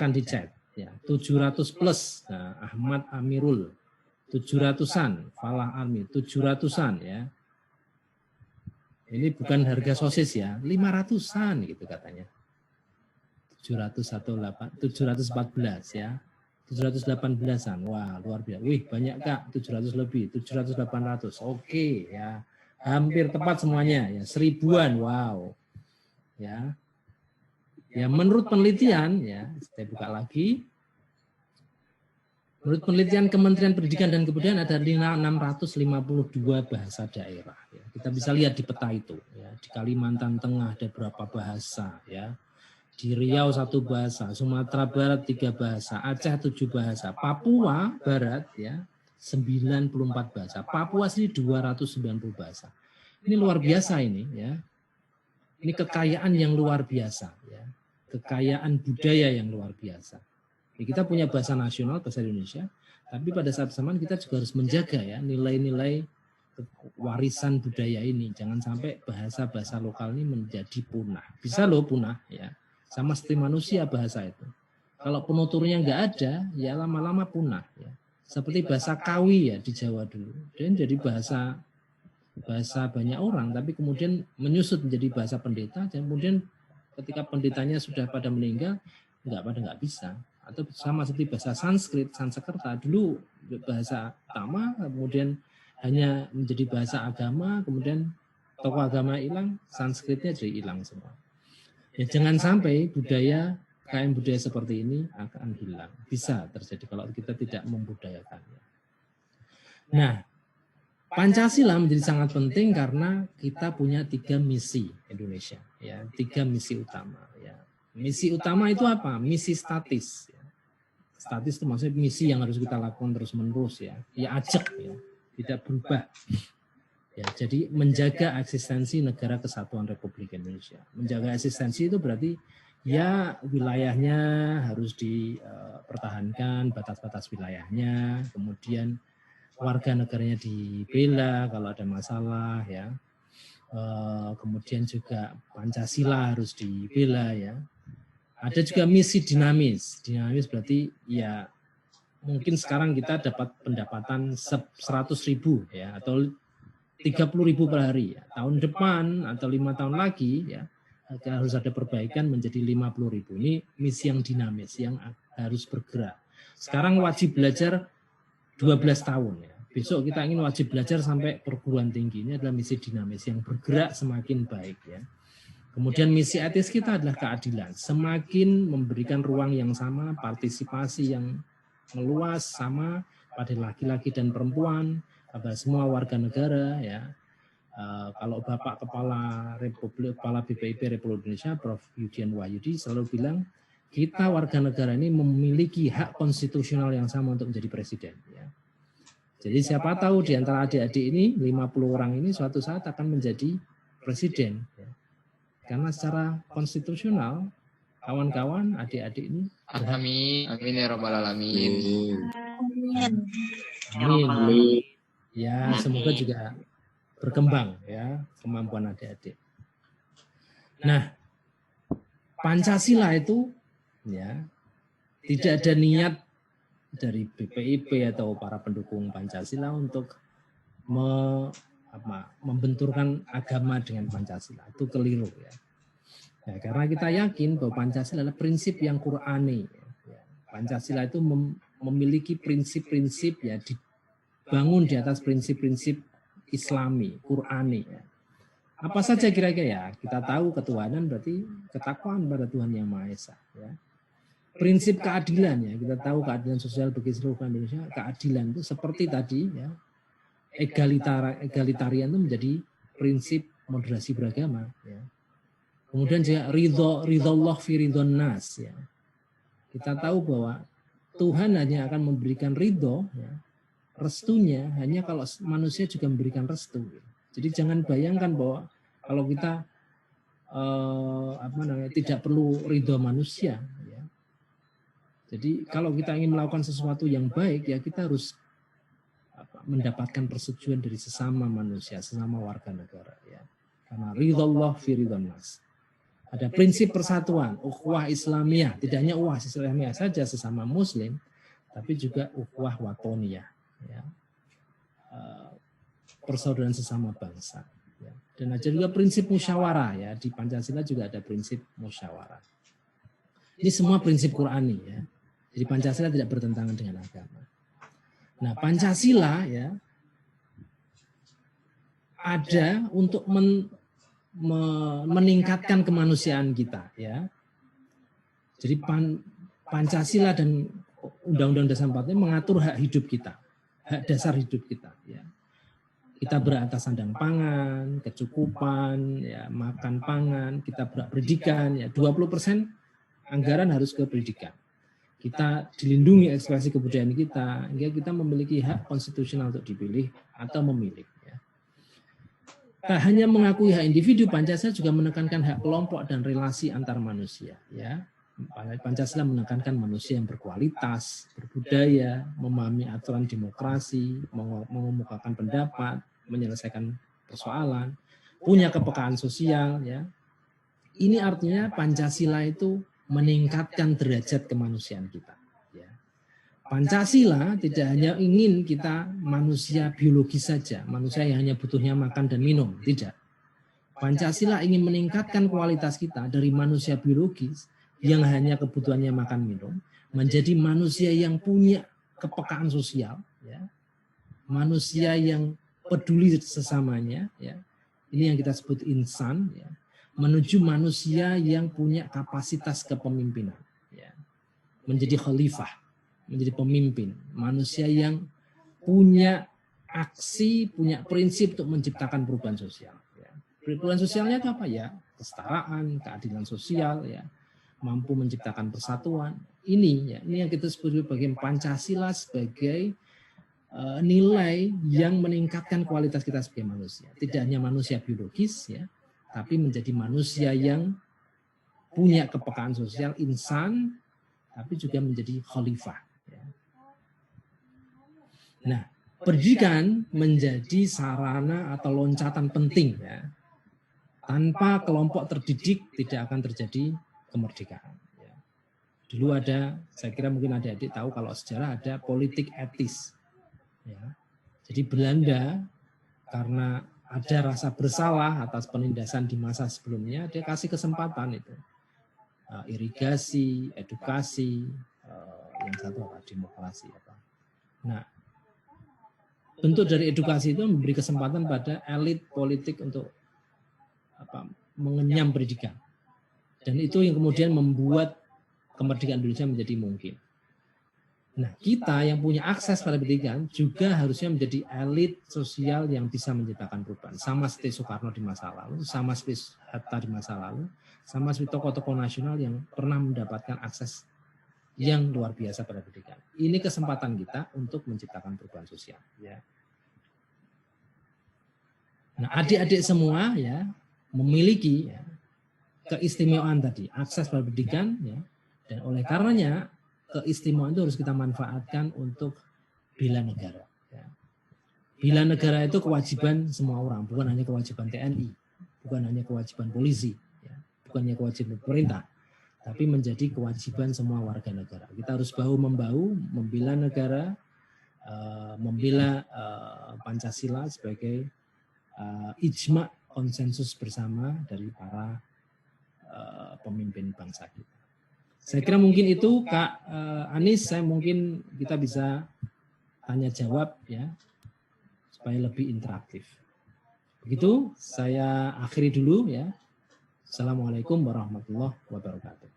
Silakan dicek. Ya, 700 plus. Nah, Ahmad Amirul 700-an, Falah Army 700-an ya. Ini bukan harga sosis ya, 500-an gitu katanya. 714 ya. 718-an. Wah, luar biasa. Wih, banyak Kak, 700 lebih, 700 800. Oke ya. Hampir tepat semuanya ya, 1000-an. Wow. Ya. Ya, menurut penelitian ya, saya buka lagi. Menurut penelitian Kementerian Pendidikan dan Kebudayaan ada 652 bahasa daerah. Ya. Kita bisa lihat di peta itu. Ya. Di Kalimantan Tengah ada berapa bahasa. Ya. Di Riau 1 bahasa, Sumatera Barat 3 bahasa, Aceh 7 bahasa, Papua Barat ya 94 bahasa, Papua sini 290 bahasa. Ini luar biasa ini ya. Ini kekayaan yang luar biasa ya. Kekayaan budaya yang luar biasa. Kita punya bahasa nasional, bahasa Indonesia, tapi pada saat bersamaan kita juga harus menjaga ya nilai-nilai warisan budaya ini. Jangan sampai bahasa-bahasa lokal ini menjadi punah. Bisa loh punah ya, sama seperti manusia bahasa itu. Kalau penuturnya nggak ada, ya lama-lama punah ya. Seperti bahasa Kawi ya di Jawa dulu, dan jadi bahasa banyak orang, tapi kemudian menyusut menjadi bahasa pendeta, dan kemudian ketika pendetanya sudah pada meninggal, nggak bisa. Atau sama seperti bahasa Sanskrit, Sanskerta dulu bahasa utama, kemudian hanya menjadi bahasa agama, kemudian tokoh agama hilang, Sanskritnya jadi hilang semua. Ya, jangan sampai kekayaan budaya seperti ini akan hilang. Bisa terjadi kalau kita tidak membudayakannya. Nah, Pancasila menjadi sangat penting karena kita punya 3 misi Indonesia, ya 3 misi utama. Ya. Misi utama itu apa? Misi statis. Ya. Statis itu maksudnya misi yang harus kita lakukan terus-menerus ya. Ya ajak ya, tidak berubah. Ya, jadi menjaga eksistensi Negara Kesatuan Republik Indonesia. Menjaga eksistensi itu berarti ya wilayahnya harus dipertahankan, batas-batas wilayahnya, kemudian warga negaranya dibela kalau ada masalah ya. Kemudian juga Pancasila harus dibela ya. Ada juga misi dinamis. Dinamis berarti ya mungkin sekarang kita dapat pendapatan 100.000 ya atau 30.000 per hari ya. Tahun depan atau 5 tahun lagi ya harus ada perbaikan menjadi 50.000. Ini misi yang dinamis yang harus bergerak. Sekarang wajib belajar 12 tahun ya. Besok kita ingin wajib belajar sampai perguruan tinggi. Ini adalah misi dinamis yang bergerak semakin baik ya. Kemudian misi etis kita adalah keadilan. Semakin memberikan ruang yang sama, partisipasi yang meluas sama pada laki-laki dan perempuan, pada semua warga negara ya. Kalau Bapak Kepala BPIP Republik Indonesia, Prof. Yudian Wahyudi selalu bilang, kita warga negara ini memiliki hak konstitusional yang sama untuk menjadi presiden. Ya. Jadi siapa tahu di antara adik-adik ini, 50 orang ini suatu saat akan menjadi presiden. Ya. Karena secara konstitusional, kawan-kawan, adik-adik ini amin, amin ya rabbal alamin. Amin. Ya, semoga juga berkembang ya kemampuan adik-adik. Nah, Pancasila itu ya tidak ada niat dari BPIP atau para pendukung Pancasila untuk membenturkan agama dengan Pancasila. Itu keliru ya. Ya, karena kita yakin bahwa Pancasila adalah prinsip yang Qur'ani. Ya. Pancasila itu memiliki prinsip-prinsip ya dibangun di atas prinsip-prinsip Islami, Qur'ani. Ya. Apa saja kira-kira ya? Kita tahu ketuhanan berarti ketakwaan pada Tuhan Yang Maha Esa. Ya. Prinsip keadilan ya, kita tahu keadilan sosial bagi seluruh Indonesia. Keadilan itu seperti tadi ya, egalitarian itu menjadi prinsip moderasi beragama. Ya. Kemudian juga ridho Allah fi ridhon nas. Ya. Kita tahu bahwa Tuhan hanya akan memberikan ridho, ya, restunya hanya kalau manusia juga memberikan restu. Jadi jangan bayangkan bahwa kalau kita tidak perlu ridho manusia. Ya. Jadi kalau kita ingin melakukan sesuatu yang baik, ya kita harus mendapatkan persetujuan dari sesama manusia, sesama warga negara. Ya. Karena ridho Allah fi ridhon nas. Ada prinsip persatuan, ukhuwah Islamiyah, tidak hanya ukhuwah Islamiyah saja sesama Muslim, tapi juga ukhuwah watoniyah, ya. Persaudaraan sesama bangsa. Ya. Dan ada juga prinsip musyawarah, ya. Di Pancasila juga ada prinsip musyawarah. Ini semua prinsip Qurani, ya. Jadi Pancasila tidak bertentangan dengan agama. Nah, Pancasila, ya, ada untuk meningkatkan kemanusiaan kita, ya. Jadi Pancasila dan Undang-Undang Dasar 45 mengatur hak hidup kita, hak dasar hidup kita, ya. Kita berhak atas sandang pangan, kecukupan, ya, makan pangan, kita berhak pendidikan, ya, 20% anggaran harus ke pendidikan. Kita dilindungi ekspresi kebudayaan kita, hingga kita memiliki hak konstitusional untuk dipilih atau memilih. Ya. Tak hanya mengakui hak individu, Pancasila juga menekankan hak kelompok dan relasi antar manusia. Ya. Pancasila menekankan manusia yang berkualitas, berbudaya, memahami aturan demokrasi, mengemukakan pendapat, menyelesaikan persoalan, punya kepekaan sosial. Ya. Ini artinya Pancasila itu meningkatkan derajat kemanusiaan kita. Ya. Pancasila tidak hanya ingin kita manusia biologis saja, manusia yang hanya butuhnya makan dan minum, tidak. Pancasila ingin meningkatkan kualitas kita dari manusia biologis yang hanya kebutuhannya makan minum, menjadi manusia yang punya kepekaan sosial, ya. Manusia yang peduli sesamanya, ya. Ini yang kita sebut insan, ya. Menuju manusia yang punya kapasitas kepemimpinan, ya. Menjadi khalifah, menjadi pemimpin, manusia yang punya aksi, punya prinsip untuk menciptakan perubahan sosial. Ya. Perubahan sosialnya itu apa, ya? Kesetaraan, keadilan sosial, ya. Mampu menciptakan persatuan. Ini, ya, ini yang kita sebut sebagai Pancasila sebagai nilai yang meningkatkan kualitas kita sebagai manusia. Tidak hanya manusia biologis, ya, tapi menjadi manusia yang punya kepekaan sosial, insan, tapi juga menjadi khalifah. Nah, pendidikan menjadi sarana atau loncatan penting. Ya. Tanpa kelompok terdidik tidak akan terjadi kemerdekaan. Ya. Dulu ada, saya kira mungkin adik-adik tahu kalau sejarah ada politik etis. Ya. Jadi Belanda karena ada rasa bersalah atas penindasan di masa sebelumnya, dia kasih kesempatan itu. Irigasi, edukasi, yang satu apa, demokrasi. Apa. Nah, bentuk dari edukasi itu memberi kesempatan pada elit politik untuk mengenyam pendidikan. Dan itu yang kemudian membuat kemerdekaan Indonesia menjadi mungkin. Nah, kita yang punya akses pada pendidikan juga harusnya menjadi elit sosial yang bisa menciptakan perubahan. Sama seperti Soekarno di masa lalu, sama seperti Hatta di masa lalu, sama seperti tokoh-tokoh nasional yang pernah mendapatkan akses yang luar biasa pada pendidikan. Ini kesempatan kita untuk menciptakan perubahan sosial. Ya. Nah, adik-adik semua ya memiliki ya, keistimewaan tadi, akses pada pendidikan, ya, dan oleh karenanya keistimewaan itu harus kita manfaatkan untuk bela negara. Ya. Bela negara itu kewajiban semua orang, bukan hanya kewajiban TNI, bukan hanya kewajiban polisi, ya, bukan hanya kewajiban pemerintah, tapi menjadi kewajiban semua warga negara. Kita harus bahu-membahu membela negara, membela Pancasila sebagai ijma konsensus bersama dari para pemimpin bangsa kita. Saya kira mungkin itu Kak Anis, saya mungkin kita bisa tanya jawab ya supaya lebih interaktif. Begitu saya akhiri dulu ya. Assalamualaikum warahmatullahi wabarakatuh.